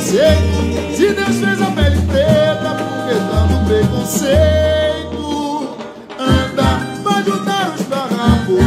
preconceito. Se Deus fez a pele preta, por que tanto preconceito? Anda, vai juntar os barrapos,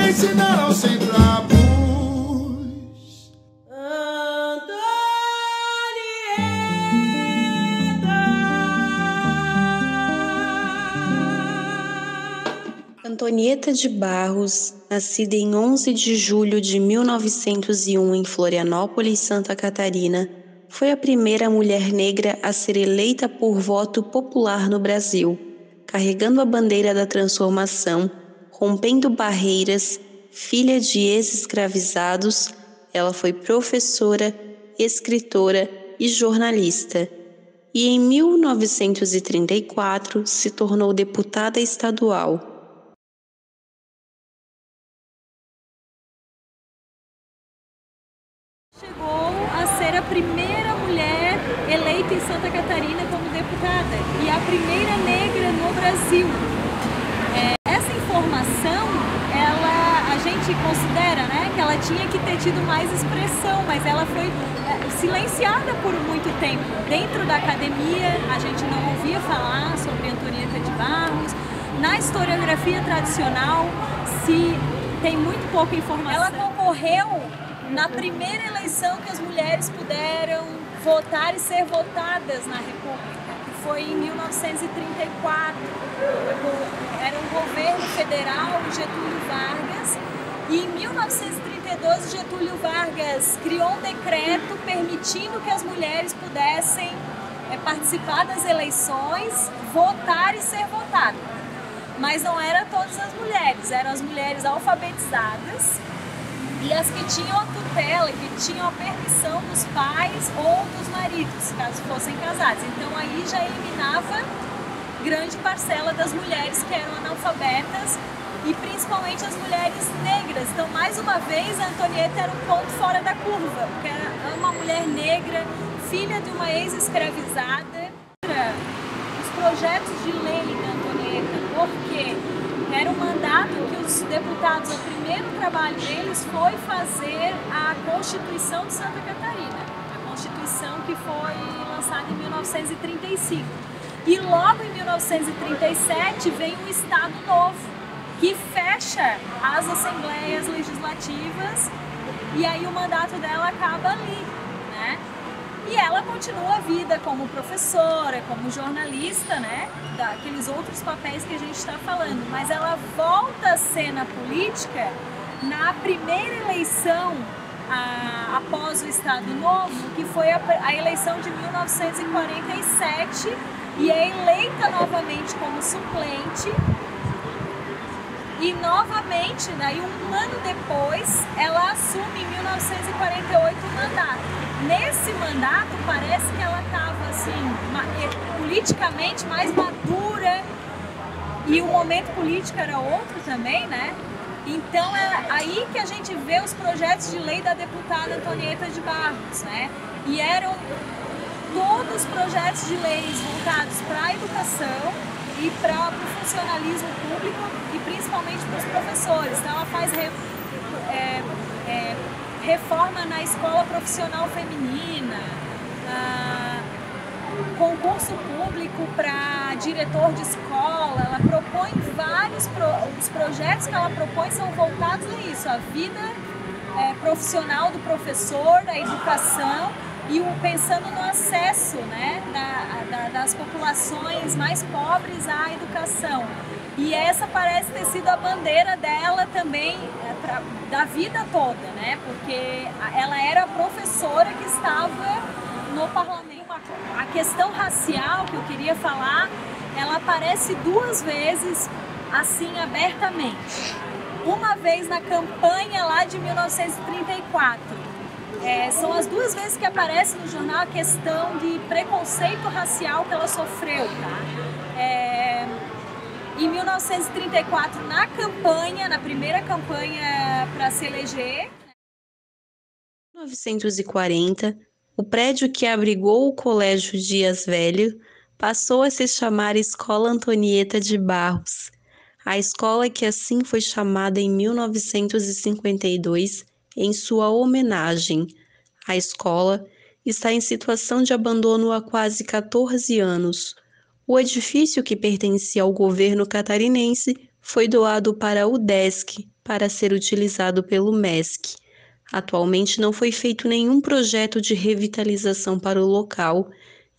ensinar aos sem trapos. Antonieta de Barros, nascida em 11 de julho de 1901 em Florianópolis, Santa Catarina, foi a primeira mulher negra a ser eleita por voto popular no Brasil, carregando a bandeira da transformação, rompendo barreiras. Filha de ex-escravizados, ela foi professora, escritora e jornalista. E em 1934 se tornou deputada estadual. Chegou a ser a primeira mulher eleita em Santa Catarina como deputada e a primeira negra no Brasil. Essa informação, a gente considera, né, que ela tinha que ter tido mais expressão, mas ela foi silenciada por muito tempo. Dentro da academia, a gente não ouvia falar sobre Antonieta de Barros. Na historiografia tradicional, se tem muito pouca informação. Ela concorreu na primeira eleição que as mulheres puderam votar e ser votadas na República, que foi em 1934. Era um governo federal, Getúlio Vargas, e em 1932 Getúlio Vargas criou um decreto permitindo que as mulheres pudessem participar das eleições, votar e ser votadas. Mas não eram todas as mulheres, eram as mulheres alfabetizadas e as que tinham a tutela, que tinham a permissão dos pais ou dos maridos, caso fossem casados. Então aí já eliminava grande parcela das mulheres que eram analfabetas e principalmente as mulheres negras. Então, mais uma vez, a Antonieta era um ponto fora da curva, porque era uma mulher negra, filha de uma ex-escravizada. Os projetos de lei da Antonieta, porque era um mandato que os deputados, o primeiro trabalho deles foi fazer a Constituição de Santa Catarina, a Constituição que foi lançada em 1935. E logo em 1937 vem um Estado Novo, que fecha as assembleias legislativas e aí o mandato dela acaba ali, né? E ela continua a vida como professora, como jornalista, né? Daqueles outros papéis que a gente está falando, mas ela volta à cena política na primeira eleição após o Estado Novo, que foi a eleição de 1947, e é eleita novamente como suplente. E novamente, daí um ano depois, ela assume em 1948 o mandato. Nesse mandato, parece que ela estava assim, politicamente mais madura e o momento político era outro também, né? Então é aí que a gente vê os projetos de lei da deputada Antonieta de Barros, né? E eram todos projetos de leis voltados para a educação e para o funcionalismo público e principalmente para os professores. Então ela faz reforma na escola profissional feminina, concurso público para diretor de escola. Ela propõe vários, os projetos que ela propõe são voltados a isso, a vida profissional do professor, da educação, e pensando no acesso, né, das populações mais pobres à educação. E essa parece ter sido a bandeira dela também da vida toda, né, porque ela era a professora que estava no parlamento. A questão racial que eu queria falar, ela aparece duas vezes assim abertamente. Uma vez na campanha lá de 1934. São as duas vezes que aparece no jornal a questão de preconceito racial que ela sofreu, tá? Em 1934, na primeira campanha para se eleger. Em 1940, o prédio que abrigou o Colégio Dias Velho passou a se chamar Escola Antonieta de Barros. A escola que assim foi chamada em 1952 em sua homenagem. A escola, está em situação de abandono há quase 14 anos. O edifício, que pertencia ao governo catarinense, foi doado para a UDESC para ser utilizado pelo MESC. Atualmente não foi feito nenhum projeto de revitalização para o local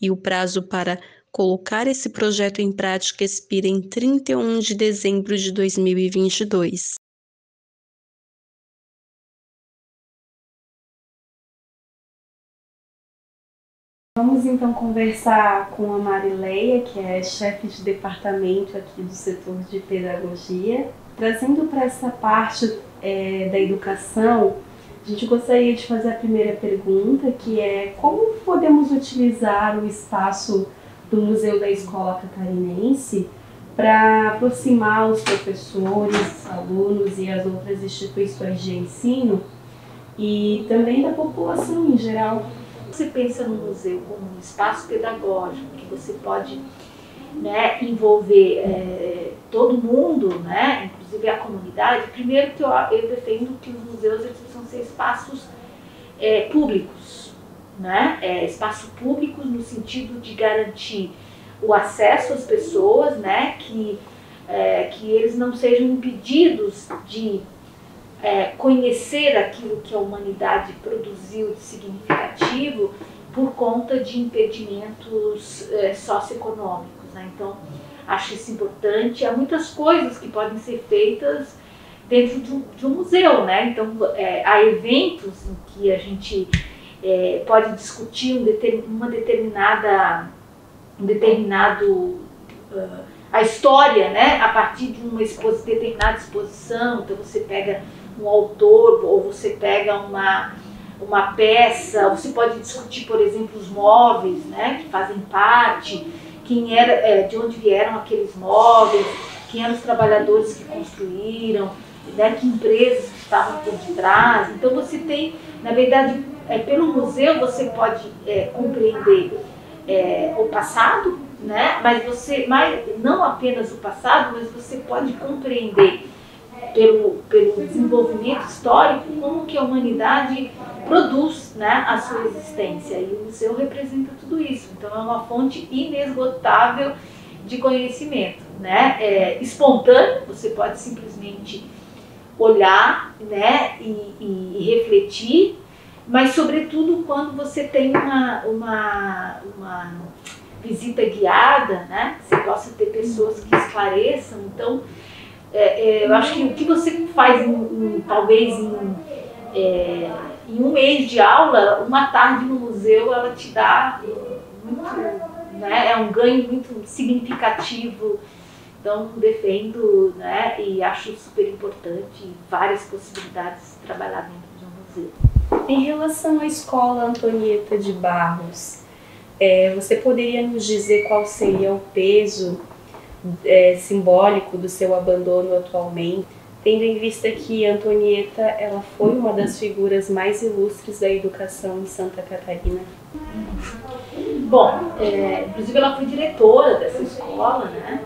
e o prazo para colocar esse projeto em prática expira em 31 de dezembro de 2022. Vamos então conversar com a Marileia, que é chefe de departamento aqui do setor de pedagogia. Trazendo para essa parte da educação, a gente gostaria de fazer a primeira pergunta, que é como podemos utilizar o espaço do Museu da Escola Catarinense para aproximar os professores, alunos e as outras instituições de ensino e também da população em geral. Você pensa no museu como um espaço pedagógico, que você pode, né, envolver todo mundo, né, inclusive a comunidade. Primeiro que eu defendo que os museus precisam ser espaços públicos, né, espaços públicos no sentido de garantir o acesso às pessoas, né, que eles não sejam impedidos de conhecer aquilo que a humanidade produziu de significativo por conta de impedimentos socioeconômicos, né? Então, acho isso importante. Há muitas coisas que podem ser feitas dentro de um museu, né? Então, há eventos em que a gente pode discutir a história, né? A partir de uma determinada exposição. Então, você pega um autor, ou você pega uma peça, você pode discutir, por exemplo, os móveis, né, que fazem parte, de onde vieram aqueles móveis, quem eram os trabalhadores que construíram, né, que empresas que estavam por detrás. Então você tem, na verdade, pelo museu você pode compreender o passado, né, mas não apenas o passado, mas você pode compreender pelo desenvolvimento histórico, como que a humanidade produz, né, a sua existência. E o museu representa tudo isso. Então é uma fonte inesgotável de conhecimento, né? Espontâneo, você pode simplesmente olhar, né, e refletir, mas sobretudo quando você tem uma visita guiada, né, você possa ter pessoas que esclareçam. Então, eu acho que o que você faz talvez em um mês de aula, uma tarde no museu, ela te dá muito, né, é um ganho muito significativo. Então defendo, né, e acho super importante várias possibilidades de trabalhar dentro de um museu. Em relação à Escola Antonieta de Barros, você poderia nos dizer qual seria o peso simbólico do seu abandono atualmente, tendo em vista que Antonieta ela foi uma das figuras mais ilustres da educação em Santa Catarina? Bom, inclusive ela foi diretora dessa escola, né?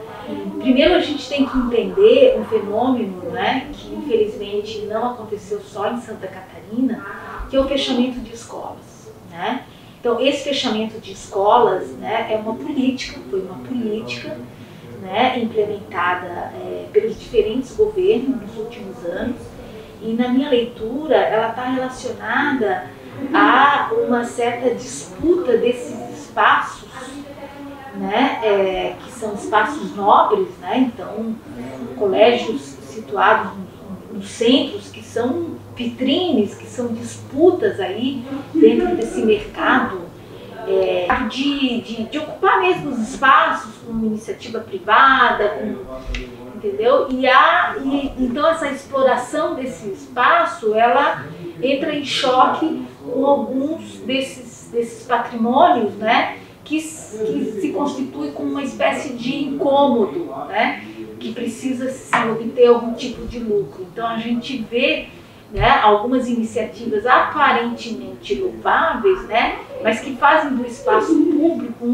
Primeiro a gente tem que entender um fenômeno, né, que infelizmente não aconteceu só em Santa Catarina, que é o fechamento de escolas, né? Então esse fechamento de escolas, né, foi uma política, né, implementada pelos diferentes governos nos últimos anos, e na minha leitura ela está relacionada a uma certa disputa desses espaços, né, que são espaços nobres, né, então colégios situados nos centros, que são vitrines, que são disputas aí dentro desse mercado, de ocupar mesmo os espaços com iniciativa privada, entendeu? Então essa exploração desse espaço, ela entra em choque com alguns desses patrimônios, né, que se constitui como uma espécie de incômodo, né, que precisa se obter algum tipo de lucro. Então a gente vê, né, algumas iniciativas aparentemente louváveis, né, mas que fazem do espaço público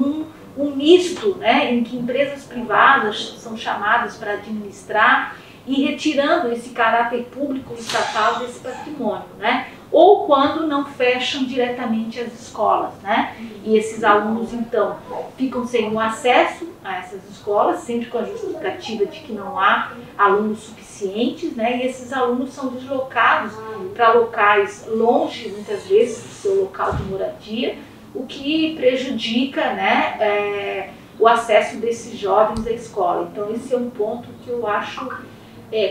um misto, né, em que empresas privadas são chamadas para administrar e retirando esse caráter público estatal desse patrimônio, né. ou quando não fecham diretamente as escolas, né? E esses alunos, então, ficam sem o acesso a essas escolas, sempre com a justificativa de que não há alunos suficientes, né? E esses alunos são deslocados para locais longe, muitas vezes, do seu local de moradia, o que prejudica, né, o acesso desses jovens à escola. Então, esse é um ponto que eu acho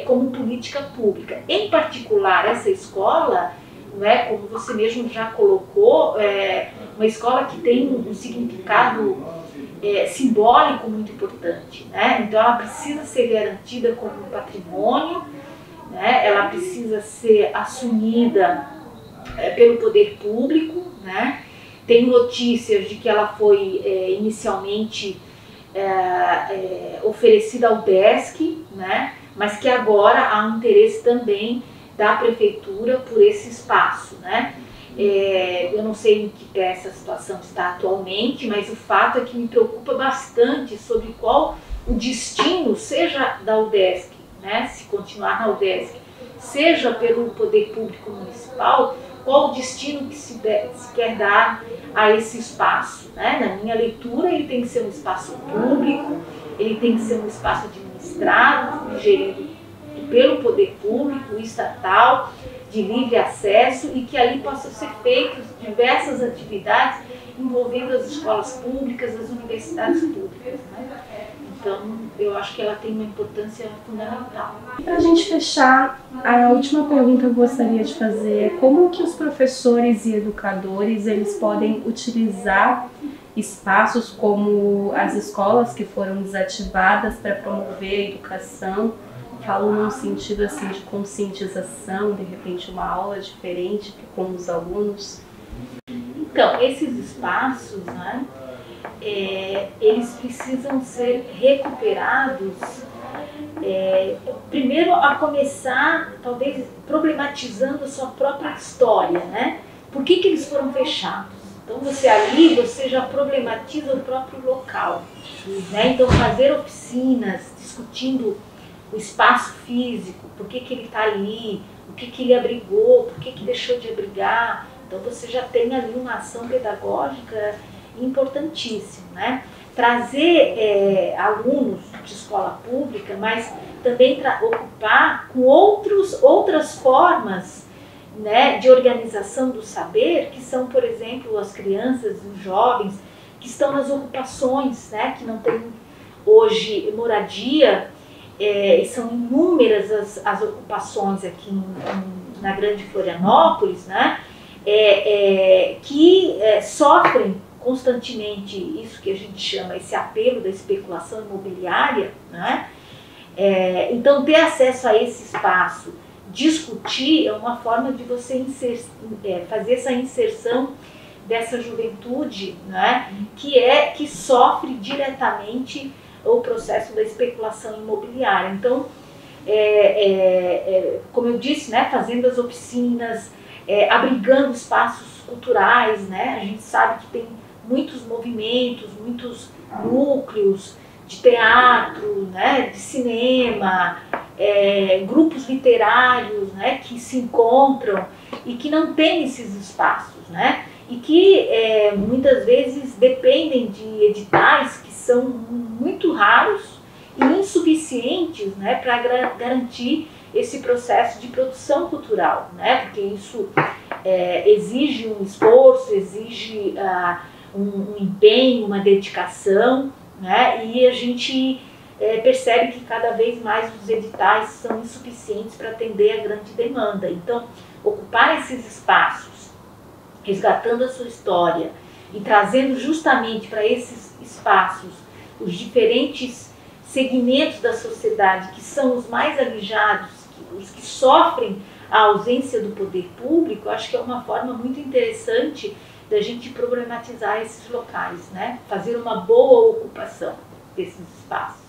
como política pública. Em particular, essa escola, né, como você mesmo já colocou, uma escola que tem um significado simbólico muito importante, né? Então ela precisa ser garantida como um patrimônio, né? Ela precisa ser assumida pelo poder público, né? Tem notícias de que ela foi inicialmente oferecida ao UDESC, né? Mas que agora há um interesse também da prefeitura por esse espaço, né? Eu não sei em que pé essa situação está atualmente, mas o fato é que me preocupa bastante sobre qual o destino, seja da UDESC, né, se continuar na UDESC, seja pelo poder público municipal, qual o destino que se quer dar a esse espaço, né? Na minha leitura, ele tem que ser um espaço público, ele tem que ser um espaço administrado, gerido pelo poder público, estatal, de livre acesso, e que ali possam ser feitas diversas atividades envolvendo as escolas públicas, as universidades públicas, né? Então, eu acho que ela tem uma importância fundamental. Para a gente fechar, a última pergunta que eu gostaria de fazer é como que os professores e educadores eles podem utilizar espaços como as escolas que foram desativadas para promover a educação. Falo num sentido assim de conscientização, de repente uma aula diferente com os alunos. Então, esses espaços, né, eles precisam ser recuperados, primeiro a começar, talvez, problematizando a sua própria história, né? Por que eles foram fechados? Então, você já problematiza o próprio local, né? Então, fazer oficinas discutindo o espaço físico, por que ele está ali, o que ele abrigou, por que deixou de abrigar. Então você já tem ali uma ação pedagógica importantíssima, né? Trazer alunos de escola pública, mas também ocupar com outras formas, né, de organização do saber, que são, por exemplo, as crianças e os jovens que estão nas ocupações, né, que não têm hoje moradia. São inúmeras as ocupações aqui na Grande Florianópolis, né, que sofrem constantemente isso que a gente chama, esse apelo da especulação imobiliária, né? Então, ter acesso a esse espaço, discutir, é uma forma de você fazer essa inserção dessa juventude, né, que sofre diretamente o processo da especulação imobiliária. Então, como eu disse, né, fazendo as oficinas, abrigando espaços culturais, né, a gente sabe que tem muitos movimentos, muitos núcleos de teatro, né, de cinema, grupos literários, né, que se encontram e que não têm esses espaços, né, e que muitas vezes dependem de editais que são muito raros e insuficientes, né, para garantir esse processo de produção cultural, né, porque isso exige um esforço, exige um empenho, uma dedicação, né, e a gente percebe que cada vez mais os editais são insuficientes para atender a grande demanda. Então, ocupar esses espaços, resgatando a sua história e trazendo justamente para esses espaços os diferentes segmentos da sociedade que são os mais alijados, os que sofrem a ausência do poder público, acho que é uma forma muito interessante da gente problematizar esses locais, né? Fazer uma boa ocupação desses espaços.